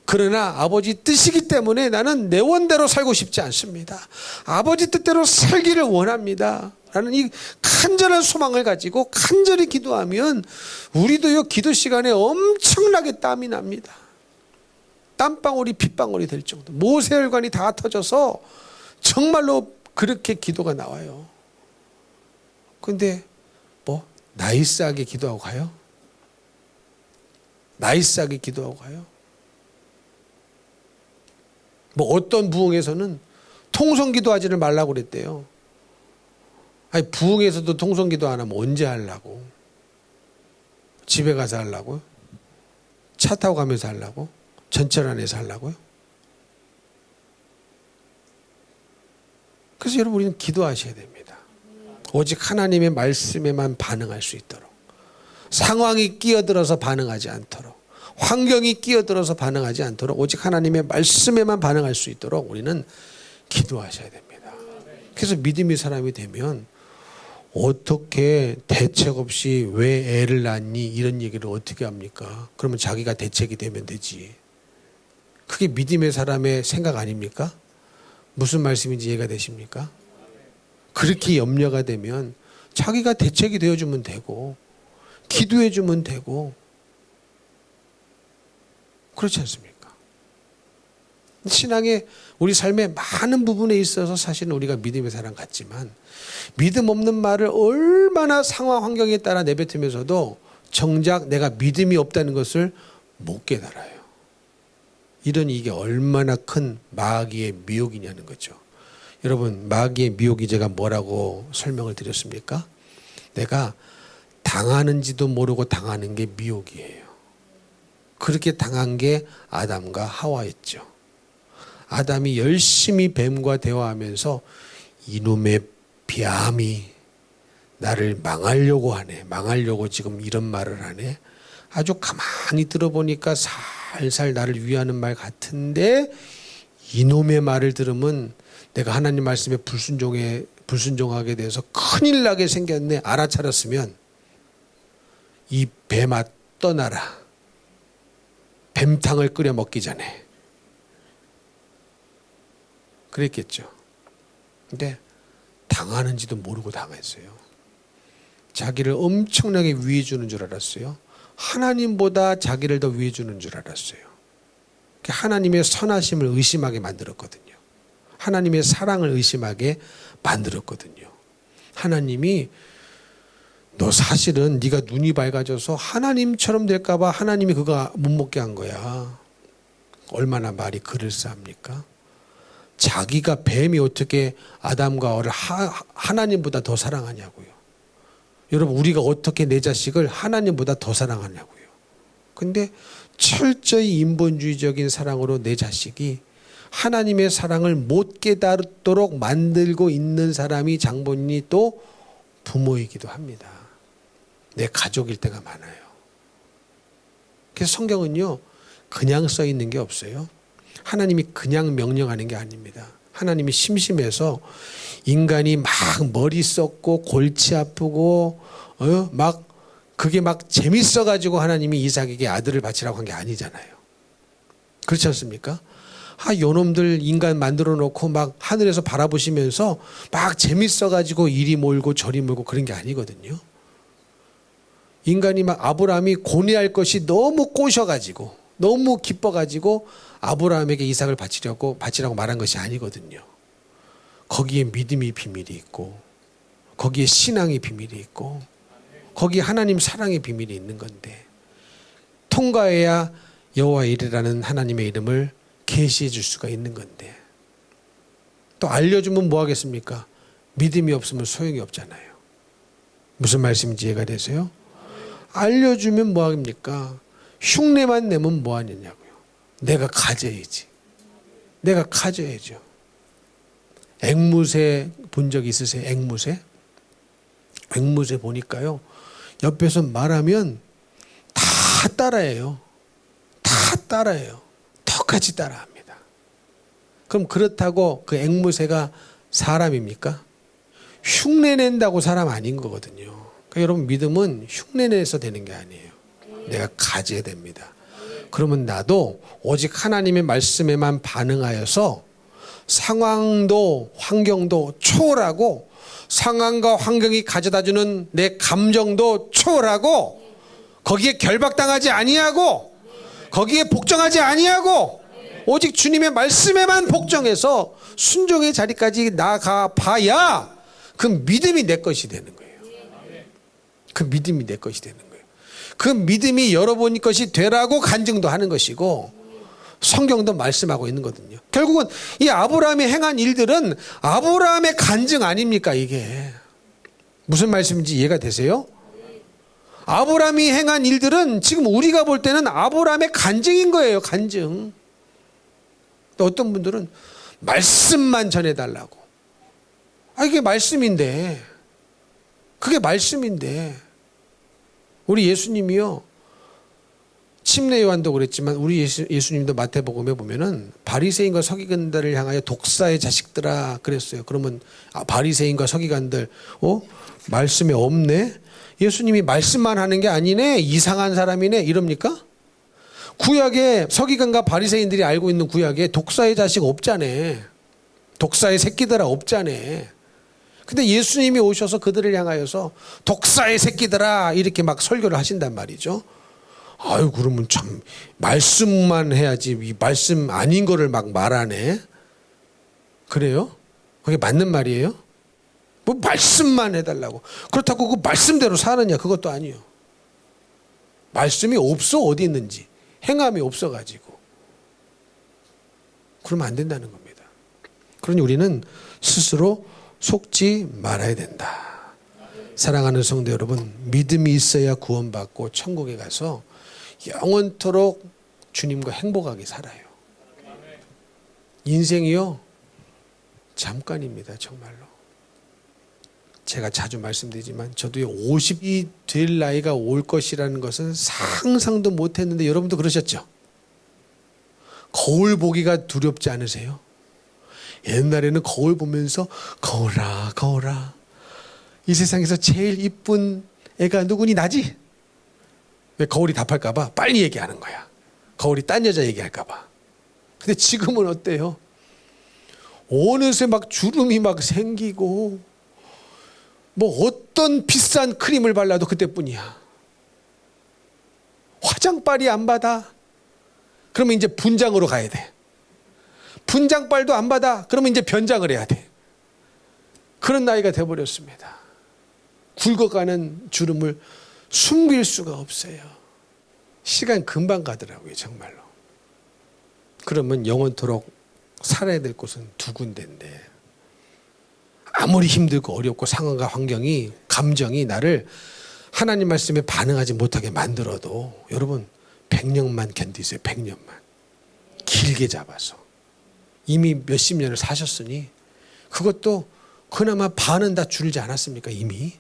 그러나 아버지 뜻이기 때문에 나는 내 원대로 살고 싶지 않습니다. 아버지 뜻대로 살기를 원합니다. 라는 이 간절한 소망을 가지고 간절히 기도하면 우리도요 기도 시간에 엄청나게 땀이 납니다. 땀방울이 핏방울이 될 정도. 모세혈관이 다 터져서 정말로 그렇게 기도가 나와요. 근데 뭐 나이스하게 기도하고 가요? 나이스하게 기도하고 가요? 뭐 어떤 부흥에서는 통성기도 하지를 말라고 그랬대요. 아니 부흥에서도 통성기도 안 하면 언제 하려고? 집에 가서 하려고요? 차 타고 가면서 하려고? 전철 안에서 하려고요? 그래서 여러분 우리는 기도하셔야 됩니다. 오직 하나님의 말씀에만 반응할 수 있도록, 상황이 끼어들어서 반응하지 않도록, 환경이 끼어들어서 반응하지 않도록 오직 하나님의 말씀에만 반응할 수 있도록 우리는 기도하셔야 됩니다. 그래서 믿음의 사람이 되면 어떻게 대책 없이 왜 애를 낳니 이런 얘기를 어떻게 합니까? 그러면 자기가 대책이 되면 되지. 그게 믿음의 사람의 생각 아닙니까? 무슨 말씀인지 이해가 되십니까? 그렇게 염려가 되면 자기가 대책이 되어주면 되고 기도해주면 되고, 그렇지 않습니까? 신앙의 우리 삶의 많은 부분에 있어서 사실은 우리가 믿음의 사람 같지만 믿음 없는 말을 얼마나 상황 환경에 따라 내뱉으면서도 정작 내가 믿음이 없다는 것을 못 깨달아요. 이러니 이게 얼마나 큰 마귀의 미혹이냐는 거죠. 여러분, 마귀의 미혹이 제가 뭐라고 설명을 드렸습니까? 내가 당하는지도 모르고 당하는 게 미혹이에요. 그렇게 당한 게 아담과 하와였죠. 아담이 열심히 뱀과 대화하면서 이놈의 뱀이 나를 망하려고 하네. 망하려고 지금 이런 말을 하네. 아주 가만히 들어보니까 살살 나를 위하는 말 같은데 이놈의 말을 들으면 내가 하나님 말씀에 불순종하게 돼서 큰일 나게 생겼네 알아차렸으면 이 뱀아 떠나라. 뱀탕을 끓여 먹기 전에 그랬겠죠. 근데 당하는지도 모르고 당했어요. 자기를 엄청나게 위해 주는 줄 알았어요. 하나님보다 자기를 더 위해 주는 줄 알았어요. 하나님의 선하심을 의심하게 만들었거든요. 하나님의 사랑을 의심하게 만들었거든요. 하나님이 너 사실은 네가 눈이 밝아져서 하나님처럼 될까 봐 하나님이 그거 못 먹게 한 거야. 얼마나 말이 그럴싸합니까? 자기가 뱀이 어떻게 아담과 하와를 하나님보다 더 사랑하냐고요. 여러분 우리가 어떻게 내 자식을 하나님보다 더 사랑하냐고요. 근데 철저히 인본주의적인 사랑으로 내 자식이 하나님의 사랑을 못 깨닫도록 만들고 있는 사람이 장본인이 또 부모이기도 합니다. 내 가족일 때가 많아요. 그래서 성경은요 그냥 써 있는 게 없어요. 하나님이 그냥 명령하는 게 아닙니다. 하나님이 심심해서 인간이 막 머리 썩고 골치 아프고 막 그게 막 재밌어 가지고 하나님이 이삭에게 아들을 바치라고 한 게 아니잖아요. 그렇지 않습니까? 요놈들 인간 만들어 놓고 막 하늘에서 바라보시면서 막 재밌어 가지고 이리 몰고 저리 몰고 그런 게 아니거든요. 인간이 막 아브라함이 고뇌할 것이 너무 꼬셔 가지고 너무 기뻐 가지고 아브라함에게 이삭을 바치라고 말한 것이 아니거든요. 거기에 믿음이 비밀이 있고 거기에 신앙의 비밀이 있고 거기에 하나님 사랑의 비밀이 있는 건데 통과해야 여호와 이레라는 하나님의 이름을 계시해 줄 수가 있는 건데 또 알려주면 뭐 하겠습니까? 믿음이 없으면 소용이 없잖아요. 무슨 말씀인지 이해가 되세요? 알려주면 뭐 합니까? 흉내만 내면 뭐 하느냐고요. 내가 가져야지. 내가 가져야죠. 앵무새 본 적 있으세요? 앵무새? 앵무새 보니까요. 옆에서 말하면 다 따라해요. 다 따라해요. 똑같이 따라합니다. 그럼 그렇다고 그 앵무새가 사람입니까? 흉내낸다고 사람 아닌 거거든요. 그러니까 여러분 믿음은 흉내내서 되는 게 아니에요. 내가 가져야 됩니다. 그러면 나도 오직 하나님의 말씀에만 반응하여서 상황도 환경도 초월하고 상황과 환경이 가져다주는 내 감정도 초월하고 거기에 결박당하지 아니하고 거기에 복종하지 아니하고 오직 주님의 말씀에만 복종해서 순종의 자리까지 나가 봐야 그 믿음이 내 것이 되는 거예요. 그 믿음이 내 것이 되는 거예요. 그 믿음이 여러분 것이 되라고 간증도 하는 것이고 성경도 말씀하고 있는 거거든요. 결국은 이 아브라함이 행한 일들은 아브라함의 간증 아닙니까 이게. 무슨 말씀인지 이해가 되세요? 아브라함이 행한 일들은 지금 우리가 볼 때는 아브라함의 간증인 거예요. 간증. 또 어떤 분들은 말씀만 전해달라고. 이게 말씀인데 그게 말씀인데 우리 예수님이요. 침례 요한도 그랬지만 우리 예수님도 마태복음에 보면은 바리새인과 서기관들을 향하여 독사의 자식들아 그랬어요. 그러면 바리새인과 서기관들 말씀에 없네. 예수님이 말씀만 하는 게 아니네. 이상한 사람이네. 이럽니까? 구약에 서기관과 바리새인들이 알고 있는 구약에 독사의 자식 없잖아. 독사의 새끼들아 없잖아. 근데 예수님이 오셔서 그들을 향하여서 독사의 새끼들아 이렇게 막 설교를 하신단 말이죠. 그러면 참 말씀만 해야지 이 말씀 아닌 거를 막 말하네. 그래요? 그게 맞는 말이에요? 뭐 말씀만 해달라고. 그렇다고 그 말씀대로 사느냐 그것도 아니에요. 말씀이 없어 어디 있는지. 행함이 없어가지고. 그러면 안 된다는 겁니다. 그러니 우리는 스스로 속지 말아야 된다. 사랑하는 성도 여러분, 믿음이 있어야 구원받고 천국에 가서 영원토록 주님과 행복하게 살아요. 인생이요 잠깐입니다. 정말로. 제가 자주 말씀드리지만 저도 50이 될 나이가 올 것이라는 것은 상상도 못했는데 여러분도 그러셨죠? 거울 보기가 두렵지 않으세요? 옛날에는 거울 보면서 거울아 거울아 이 세상에서 제일 이쁜 애가 누구니 나지? 왜 거울이 답할까 봐 빨리 얘기하는 거야. 거울이 딴 여자 얘기할까 봐. 근데 지금은 어때요? 어느새 막 주름이 막 생기고 뭐 어떤 비싼 크림을 발라도 그때뿐이야. 화장빨이 안 받아. 그러면 이제 분장으로 가야 돼. 분장빨도 안 받아. 그러면 이제 변장을 해야 돼. 그런 나이가 돼버렸습니다. 굵어가는 주름을 숨길 수가 없어요. 시간 금방 가더라고요, 정말로. 그러면 영원토록 살아야 될 곳은 두 군데인데 아무리 힘들고 어렵고 상황과 환경이 감정이 나를 하나님 말씀에 반응하지 못하게 만들어도 여러분 100년만 견디세요. 100년만. 길게 잡아서. 이미 몇십 년을 사셨으니 그것도 그나마 반은 다 줄지 않았습니까? 이미.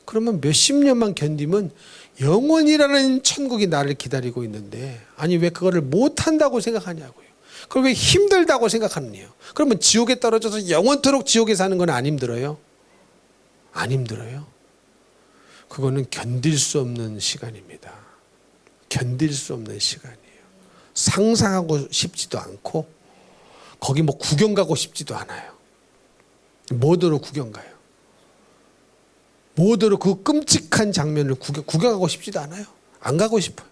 그러면 몇십 년만 견디면 영원이라는 천국이 나를 기다리고 있는데 아니 왜 그거를 못한다고 생각하냐고요. 그걸 왜 힘들다고 생각하느냐요. 그러면 지옥에 떨어져서 영원토록 지옥에 사는 건 안 힘들어요? 안 힘들어요? 그거는 견딜 수 없는 시간입니다. 견딜 수 없는 시간이에요. 상상하고 싶지도 않고 거기 뭐 구경 가고 싶지도 않아요. 뭐더러 구경 가요? 뭐더러 그 끔찍한 장면을 구경하고 싶지도 않아요. 안 가고 싶어요.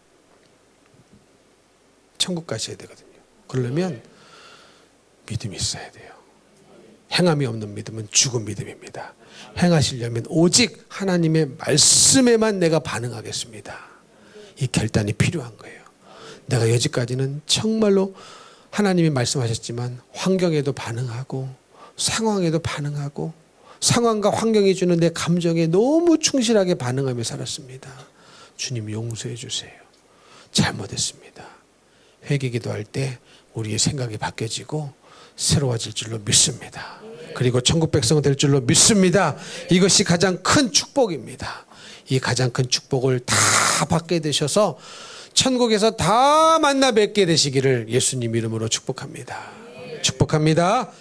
천국 가셔야 되거든요. 그러려면 믿음이 있어야 돼요. 행함이 없는 믿음은 죽은 믿음입니다. 행하시려면 오직 하나님의 말씀에만 내가 반응하겠습니다. 이 결단이 필요한 거예요. 내가 여지까지는 정말로 하나님이 말씀하셨지만 환경에도 반응하고 상황에도 반응하고 상황과 환경이 주는 내 감정에 너무 충실하게 반응하며 살았습니다. 주님 용서해 주세요. 잘못했습니다. 회개기도할 때 우리의 생각이 바뀌어지고 새로워질 줄로 믿습니다. 그리고 천국 백성 될 줄로 믿습니다. 이것이 가장 큰 축복입니다. 이 가장 큰 축복을 다 받게 되셔서 천국에서 다 만나 뵙게 되시기를 예수님 이름으로 축복합니다. 축복합니다.